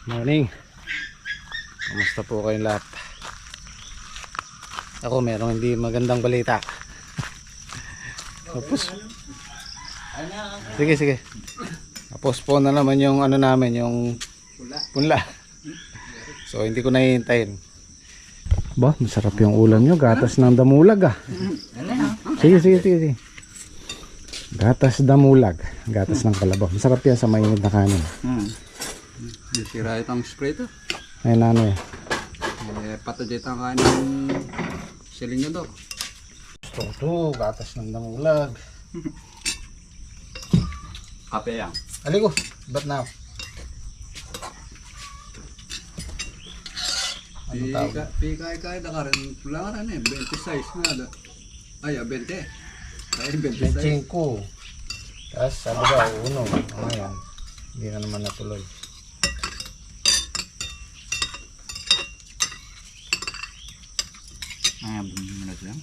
Morning. Kamusta po kayong lahat? Ako merong hindi magandang balita. Tapos sige. Tapos po na naman yung ano namin, yung punla. So hindi ko nahihintayin. Ba, masarap yung ulam nyo. Gatas ng damulag ah. Sige. Gatas damulag. Gatas ng kalabaw. Masarap yan sa mainit na kanin. Sira itong spray to. Ayun ano eh. Patajay itong kanin silinyador. Ito, gatas ng damulag. Kape yan. Aligo, ba't na? Ano tawag? Pikay na ka rin. Wala ka rin eh. 26 nga. Ay, 20. Ay, 26. 25. Tapos sabi daw, uno. Ayan. Hindi na naman natuloy. Ay, minute lang.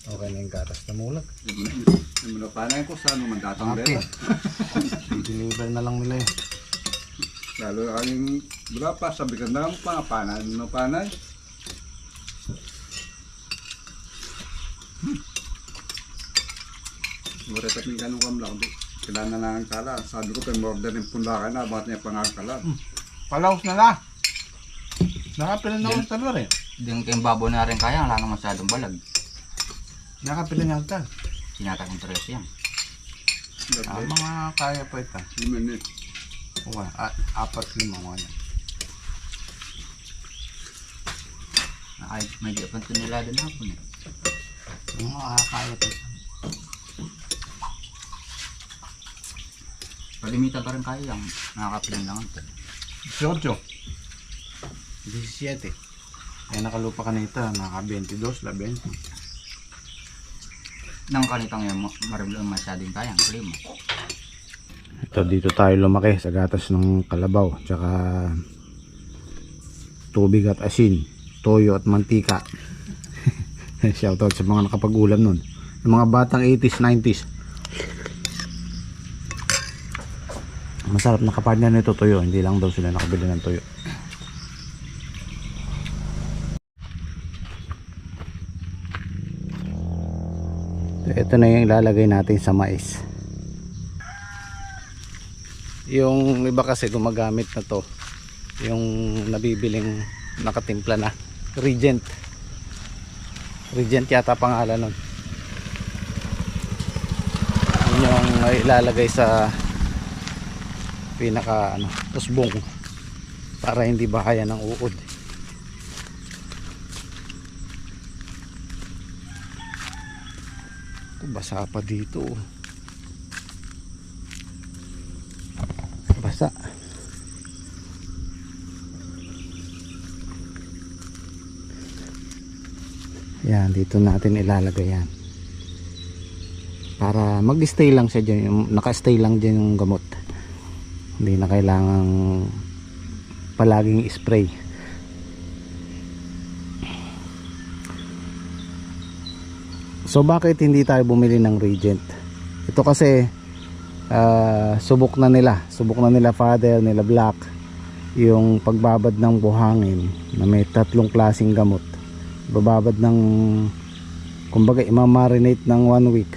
Okay na yung gatas na mulag. Yung manapanay ko saan naman datang Okay. beta. Deliver na lang nila eh. Lalo ang wala pa, sabi ka na pa, panay. Muret at ng ganun kam lang. Kailangan na lang ang kala. Sabi ko, pang-order ng punlakan na, bakit niya pangakalan. Palaos na la. Nakapila na akong talor eh. Yung kayong babo na rin kaya, wala nang masyadong balag. Nakapila niya akong tal. Sinatag ng tres yan. Mga kaya pa ito. Minute. Okay. 4-5 mga yan. Ay, may di pa ito nila din hapon eh. Mga kaya pa ito. Palimitan ka rin kaya yung nakakapilan lang ito. 18. 17. Kaya nakalupa ka na ito. Naka 22, 20. Nang kanitang yung marimlang masyadong kaya, ang klima. Ito dito tayo lumaki sa gatas ng kalabaw. Tsaka tubig at asin. Toyo at mantika. Shoutout sa mga nakapag-ulam nun. Yung mga batang 80s, 90s. Masarap na kapartner nito toyo. Hindi lang daw sila nakabili ng toyo. Ito na yung ilalagay natin sa mais. Yung iba kasi gumagamit na to, yung nabibiling nakatimpla na Regent yata pangalan nun. Yun yung ilalagay sa pinaka usbong para hindi bahaya ng uod. Basa pa dito. Basa. Yan, dito natin ilalagay yan. Para mag-stay lang siya dyan. Yung, naka-stay lang dyan yung gamot. Hindi na kailangang palaging spray. So bakit hindi tayo bumili ng Regent? Ito kasi subok na nila Father, nila Black yung pagbabad ng buhangin na may 3 klaseng gamot. Bababad ng kumbaga imamarinate ng 1 week.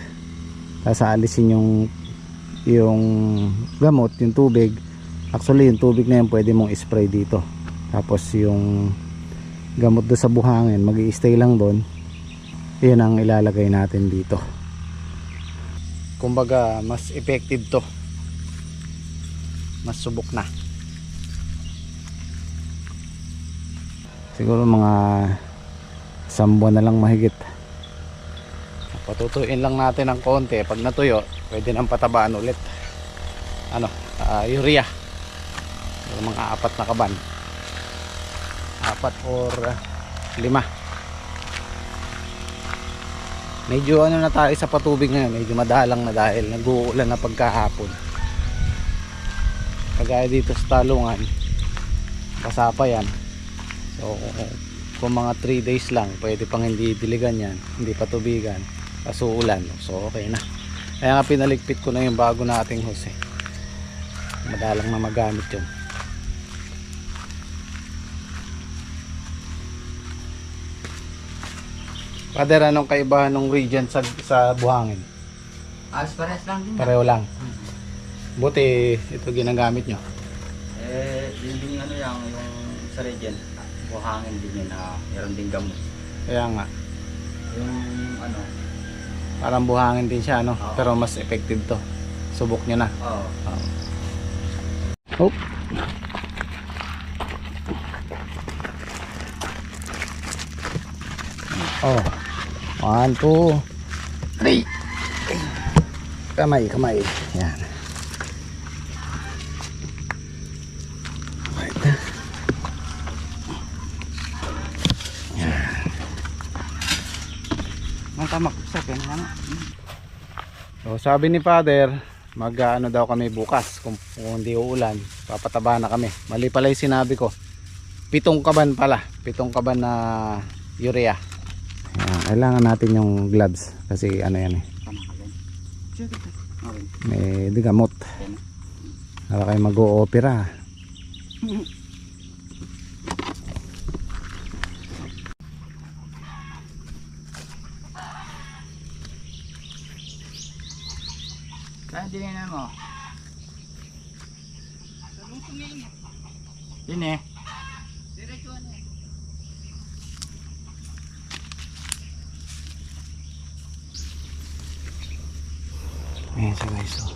Tapos aalisin yung gamot, yung tubig. Actually yung tubig na yan pwede mong spray dito. Tapos yung gamot doon sa buhangin mag-i-stay lang doon. Yan ang ilalagay natin dito. Kumbaga mas effective to. Mas subok na. Siguro mga 1 buwan na lang mahigit. Patutuyuin lang natin ng konti. Pag natuyo, pwede nang patabaan ulit. Urea. Yung mga 4 na kaban. 4 or 5. Medyo na tayo sa patubig ngayon, medyo madalang na dahil nag-uulan na pagkahapon. Kagaya dito sa Talungan, basa pa yan. So kung mga 3 days lang, pwede pang hindi diligan yan, hindi patubigan, kaso ulan. So okay na. Kaya nga pinaligpit ko na yung bago nating hose. Madalang na magamit yun. Father, anong kaibahan ng Regent sa buhangin? Alas parehas lang din. Pareho lang. Buti ito ginagamit nyo. Yun din ano yung sa Regent. Buhangin din yun na meron din gamot. Kaya nga, Yung ano, parang buhangin din siya, no? Oo. Pero mas effective to. Subok nyo na. oh, Oh. Oh. 1, 2, 3. Kamay. Yan. Right. tamak sa kanya. So, sabi ni Father, mag-ano daw kami bukas kung hindi uulan, papataba na kami. Mali pala yung sinabi ko. 7 kaban pala, 7 kaban na urea. Ayan, kailangan natin yung gloves kasi ano yan eh, may digamot para kayo mag-o-opera. Kaya dinin mo. Yun eh. Ayan siya guys, so,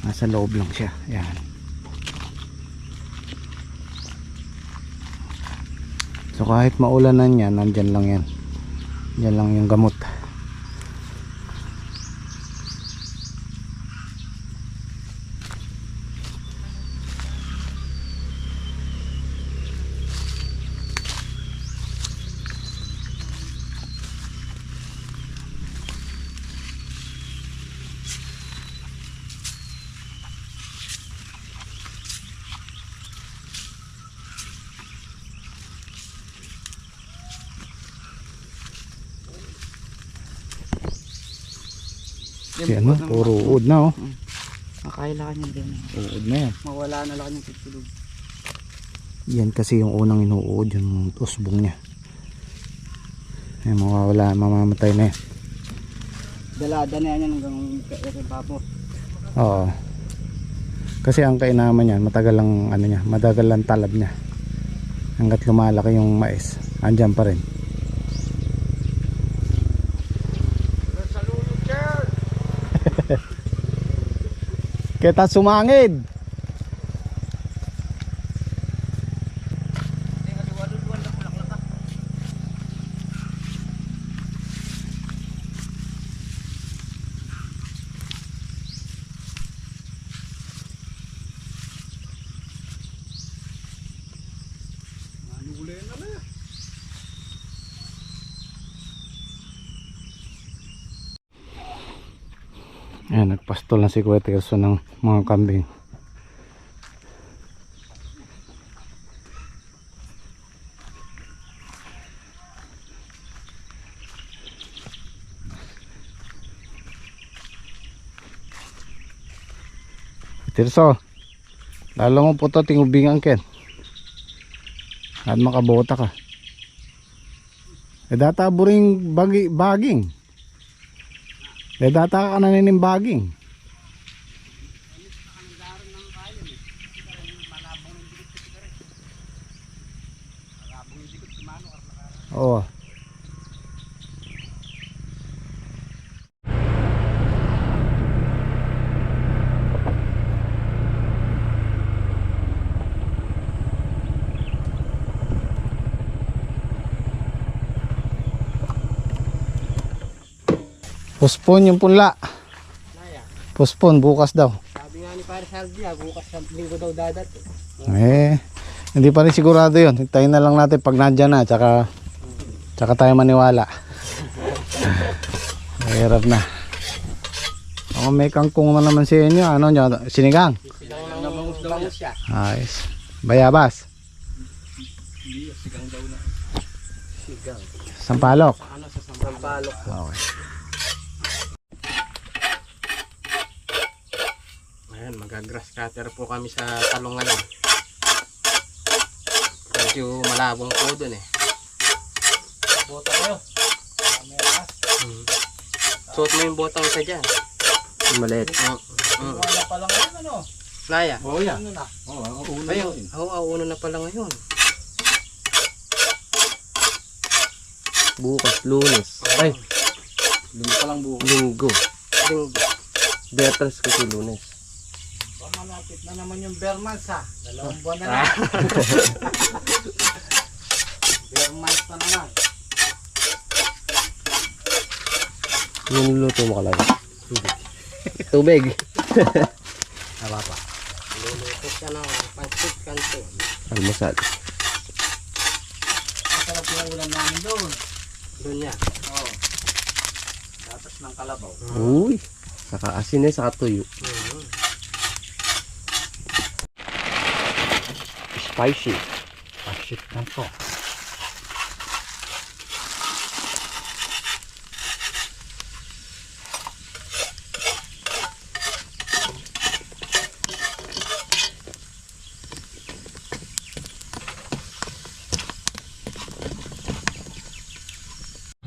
nasa loob lang siya. Ayan. So kahit maulanan yan, nandyan lang yan. Yan lang yung gamot. Yan no, puro uod na oh. Makaila ka niya din. Uod na yan. Mawala na lang yung tutulog. Yan kasi yung unang inuud, yung usbong niya. Ay, mawawala, mamamatay na yan. Dalada na yan hanggang papo. Oo. Kasi ang kainaman niyan, matagal lang ano niya, matagal lang talab niya. Hanggat lumalaki yung mais, andyan pa rin. Kita sumangid. Ayan, nagpastol na si Kuya Tirso ng mga kambing. Tirso, lalo mo po ito tingubingan ken. At makabota ka. Data buring baging. Data ka naninim baging. Oo. Postpone yung punla. Postpone bukas daw. Sabi nga ni Paris Hardy, bukas sa linggo daw dadat. Hindi pa rin sigurado yun. Hintayin na lang natin pag nandyan na. Tsaka tayo maniwala. Mahirap na. Oh, may kangkong na naman sa inyo. Ano nyo? Sinigang? Bangus siya. Ayos. Bayabas? Sigang daw na. Sigang. Sampalok? Ano sa Sampalok? Okay. Ayan, mag-grass cutter po kami sa talong ngayon. Medyo malabong po dun eh. Bota kayo. Suot mo yung botang isa dyan. Maliit. Wala pa lang yan, ano? Naya. Oo, yan. Ano na? Oo, ang ulo Ayun. yun. Oo, uno na pala ngayon. Bukas, Lunes. Ay, Doon pa lang buko. Linggo. Beatles kasi Lunes. Pamalapit na naman yung Bermans ha. 2 buwan na lang. Bermans na naman. Yung luto mo ka lang. Tubig. Tama pa. Luluto siya ng pancit canton. Almusal. Masarap yung ulam namin doon. Doon niya. Oo. Tapos ng kalabaw. Uy. Saka asin eh, saka tuyo. Spicy. Pasit na to.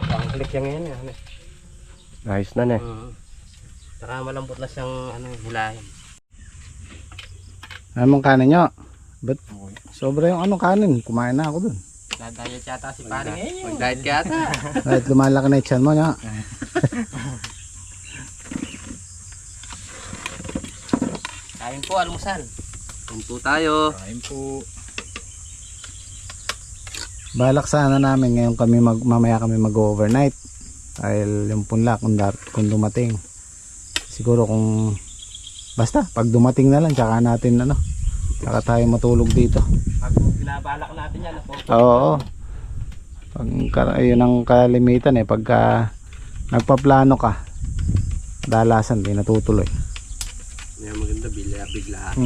Pangklik yan ngayon eh. Ayos na na. Saka malambot na siyang hilahin. Ano mong kanin nyo? Ba't sobra yung kanin? Kumain na ako dun. Dadayat yata si pare ngayon. Mag-diet ka yata. Kahit lumalaki na yung tiyan mo nyo. Kain po, almusal. Kain po tayo. Kain po. Balak sana namin ngayon kami mamaya kami mag-overnight. Dahil yung punla kung dumating. Siguro kung basta pag dumating na lang tsaka natin tsaka tayo matulog dito. Pag binabalak natin yan. Oo. Yun ang kalimitan pagka nagpaplano ka dalasan di natutuloy. May maganda bigla.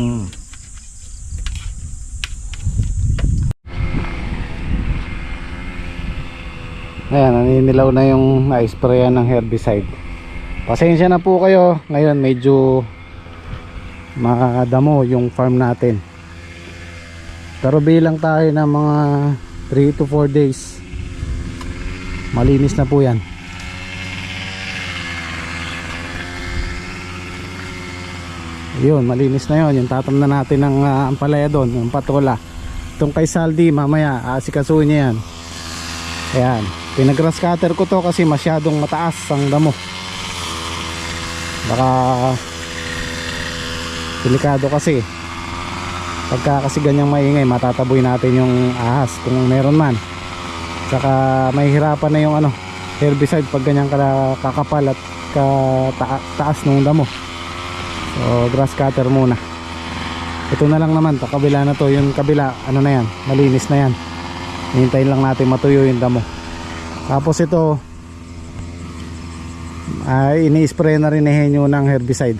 Ayan, naninilaw na yung na-sprayan ng herbicide. Pasensya na po kayo. Ngayon medyo makadamo yung farm natin. Pero bilang tayo ng mga 3 to 4 days, malinis na po yan. Yun, malinis na yun. Yung tatamnan natin ng ampalaya doon, yung patola. Itong kay Saldi, mamaya asikasuhin niya yan. Ayan, pinag-grass cutter ko to kasi masyadong mataas ang damo. Baka delikado kasi. Pagka kasi ganyang maingay, matataboy natin yung ahas kung meron man. Saka mahihirapan na yung herbicide pag ganyang kakapal at taas ng damo. So grass cutter muna. Ito na lang naman, kabila na to. Yung kabila, na yan, malinis na yan. Hintayin lang natin matuyo yung damo. Tapos ito ay ini-spray na rin ni Henyo ng herbicide.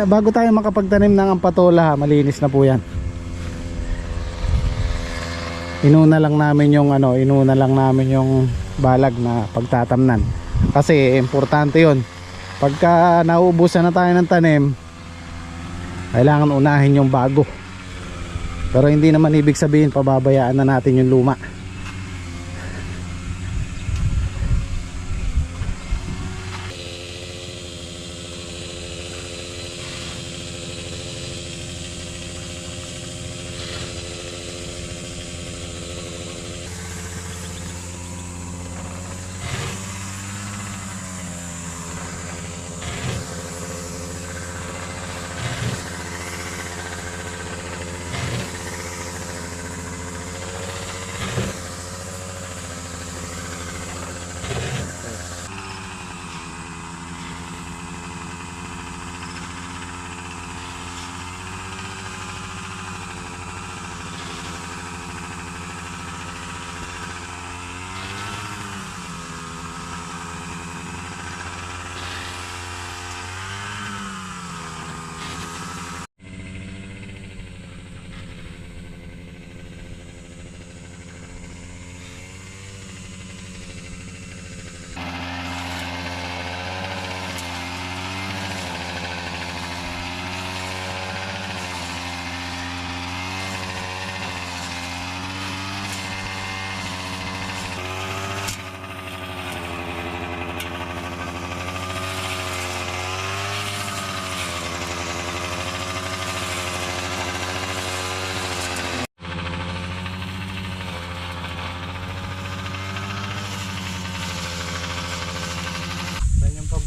Bago tayo makapagtanim ng ampatola, malinis na po yan. Inuna lang namin yung balag na pagtatamnan. Kasi importante yon. Pagka nauubusan na tayo ng tanim, kailangan unahin yung bago. Pero hindi naman ibig sabihin pababayaan na natin yung luma.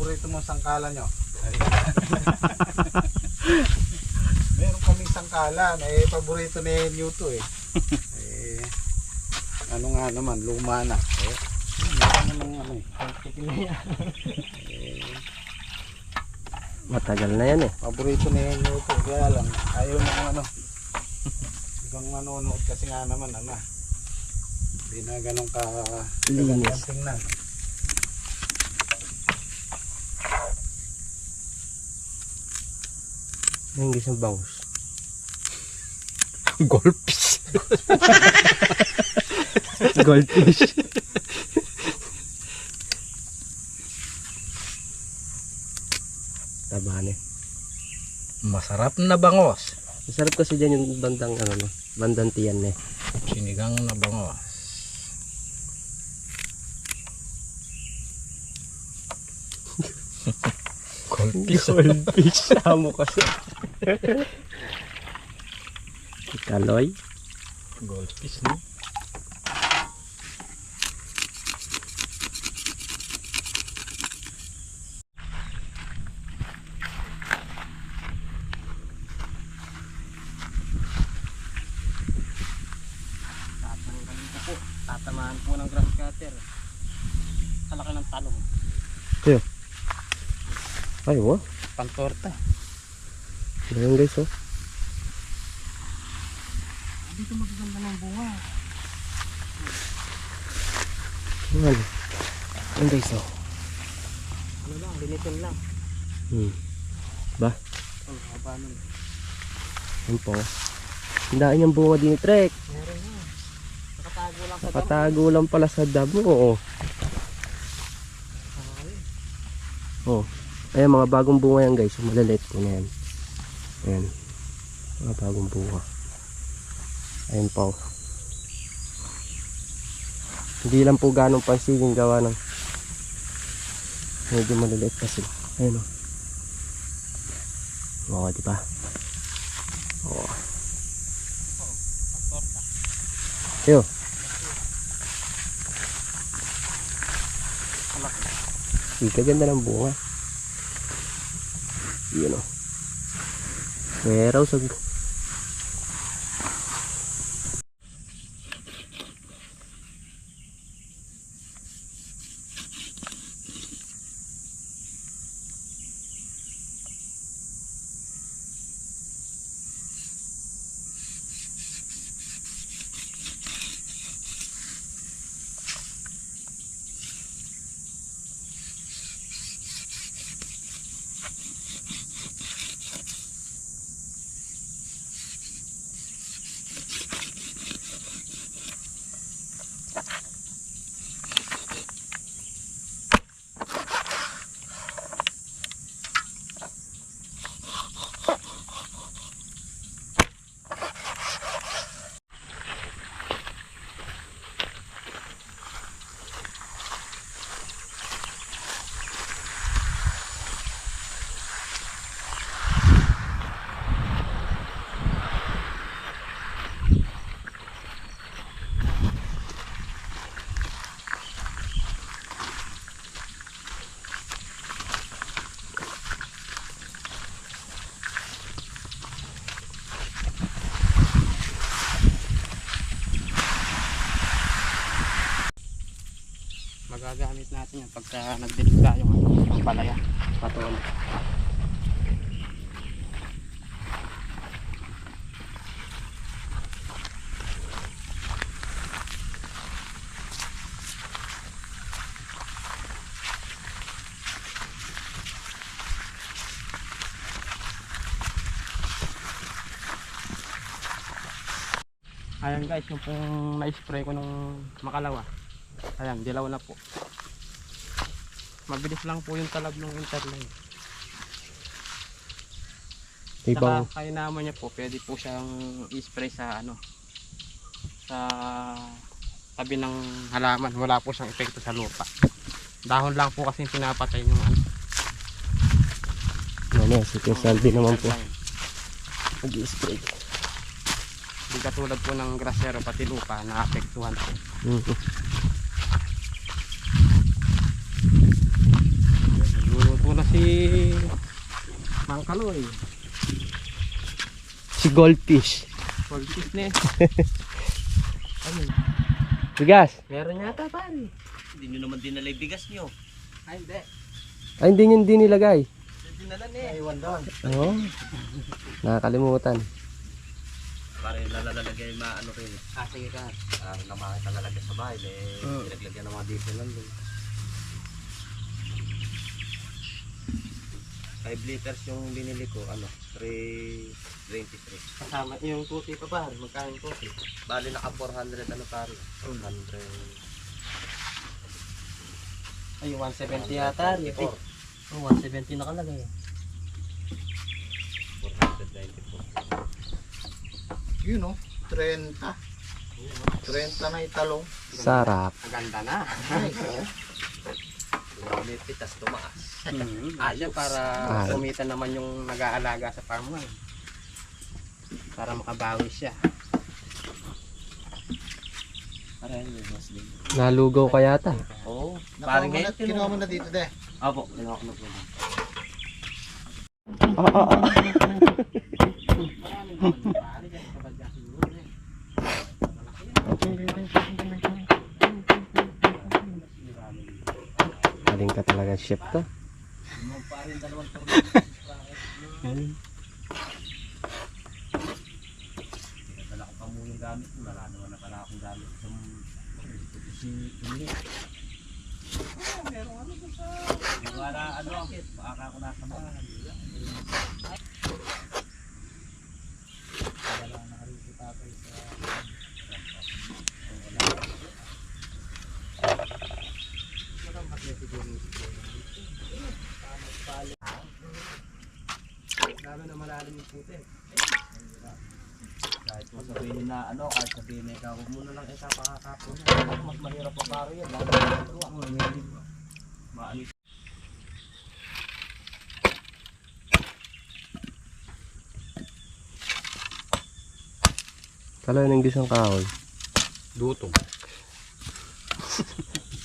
paborito mong sangkala nyo? Meron kaming sangkala na paborito ni Newto eh. Ano nga naman, luma na. Meron namang ano eh. Matagal na yan eh. Paborito ni Newto. Kaya lang, ayaw na ano. Ibang manonood kasi nga naman ano. Hindi na ganun ka Linis. tingnan. Yung isang bangus. Goldfish. Goldfish. Tabahan eh. Masarap na bangos. Masarap kasi dyan yung bandang ano no, bandang tiyan eh. Sinigang na bangos. Goldfish. Goldfish. Amo kasi. Kaloy. Goldfish no? Tatamaan po ng grass cutter. Kalaki ng talong. Ay, wow. Pantorta. Ayan guys, oh. Dito magaganda ng bunga. Ayan. Ayan guys, oh. Ano lang, linitin lang. Ba? Oh, haba nun. Ayan po. Hindaan yung bunga din ni Trek. Meron na. Nakatago lang sa Patago lang pala sa damo, oh. Oh. Ayan, mga bagong bunga yan guys. Malaliit po na yan. Ayan. Mga bagong bunga. Ayan po. Hindi lang po ganong pansiging gawa ng medyo maliliit kasi. Ayan o. Oo, diba? Oo. Ayo. Ganda ng bunga. Yun o. Meron sa... Magagamit natin yan pagka nagdilig tayo ng palaya patuloy. Ayan guys, yung pong na-spray ko nung makalawa. Ayan, dilaw na po. Mabilis lang po yung talab ng interline. Ibang Saka kaya naman niya po, pwede po siyang i-spray sa ano, sa tabi ng halaman. Wala po siyang epekto sa lupa. Dahon lang po kasi pinapatay yung ano. Ano, si Salvi naman po mag-i-spray. Hindi katulad po ng grasero, pati lupa na-apektuhan po. Nagluluto Mangkaloy. Si Goldfish. Goldfish na eh. Bigas. Meron yata pare. Hindi nyo naman dinala yung bigas nyo. Ay hindi. Ay, hindi yun din nilagay. Dinala na eh. Iwan doon. Oo. Nakakalimutan. Para yung nalalagay yung maano rin. Sige ka. Namakit na lalagay sa bahay. Pinaglagyan ng mga diesel lang doon. 5 liters yung binili ko, 323. Kasama yung puti pa pare. Magkano yung puti? Bali naka 400 pare. 400. Ay, 170 yata. 4. Oh, 170 nakalagay. 494. Yun o, 30. 30 na italong. Sarap. Maganda na. Lumipit, tas tumaas. Ayun para Ay. kumita naman yung nag-aalaga sa farm mo. Para makabawi siya. Parang yung mas din. Nalugaw ka yata. Oo. Parang ngayon. Kinuha mo na dito, de. Apo, kinuha ko na po. Galing ka talaga chef to. Dala ko pa muna yung gamit ko. Wala naman na pala akong gamit. Si Uli. Meron ano ba sa... Wala baka ako nasa bahay. Wala na rin si tatay sa... Lalo na malalim yung puti. Kahit mo sabihin na kahit sabihin na ikaw, huwag mo na lang isa pakakapon. Mas mahirap pa paro yan. Lalo na ito. Maalit. Kala ng gisang kahoy. Dutong.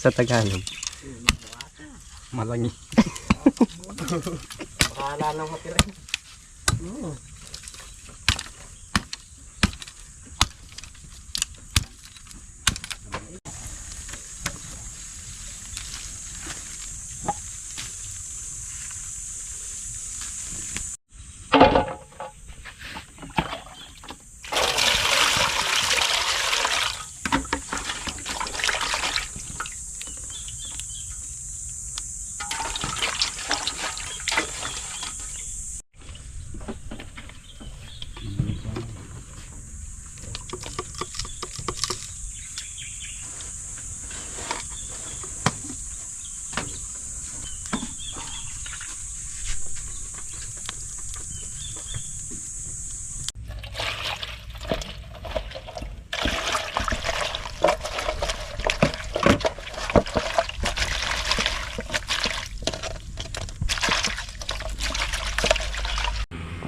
Sa Tagalog. Malangi. Baka lang matira.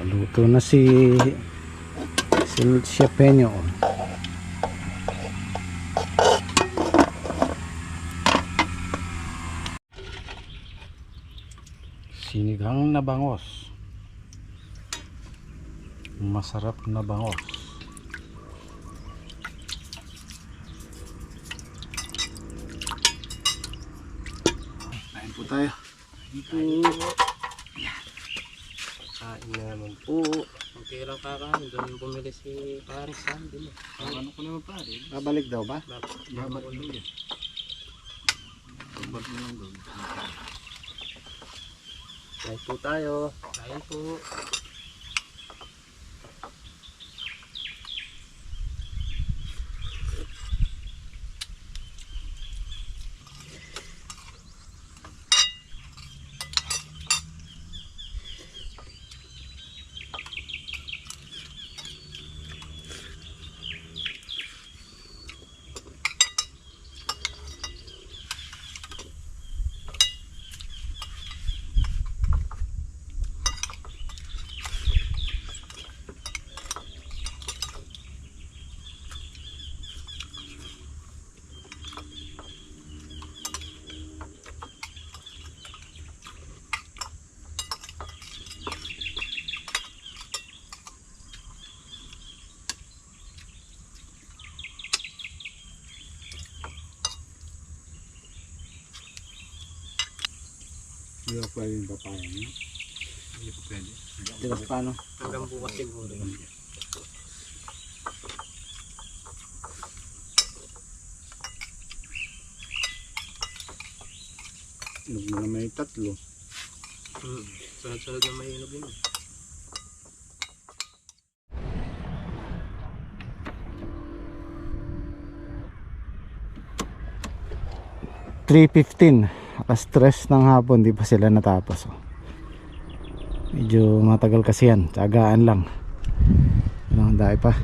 Luto na si Chef Henyo. Sinigang na bangos. Masarap na bangos. Kain po tayo. Kain naman po. Okay lang kakain. Doon bumili si Paris Sandy. Ano ko naman pare? Babalik daw ba? Babalik ulit. Pagbag mo lang doon. Kain po tayo. Kain po. Hindi pa pwede yung papaya niya. Hindi pa pwede. Tiras paano? Hanggang bukas siguro. Inog mo na may tatlo. Sunod-sunod na may inog yun. 3:15, naka-stress ng hapon, di pa sila natapos. Oh. Medyo matagal kasi yan, tsagaan lang. Ano, dahil pa.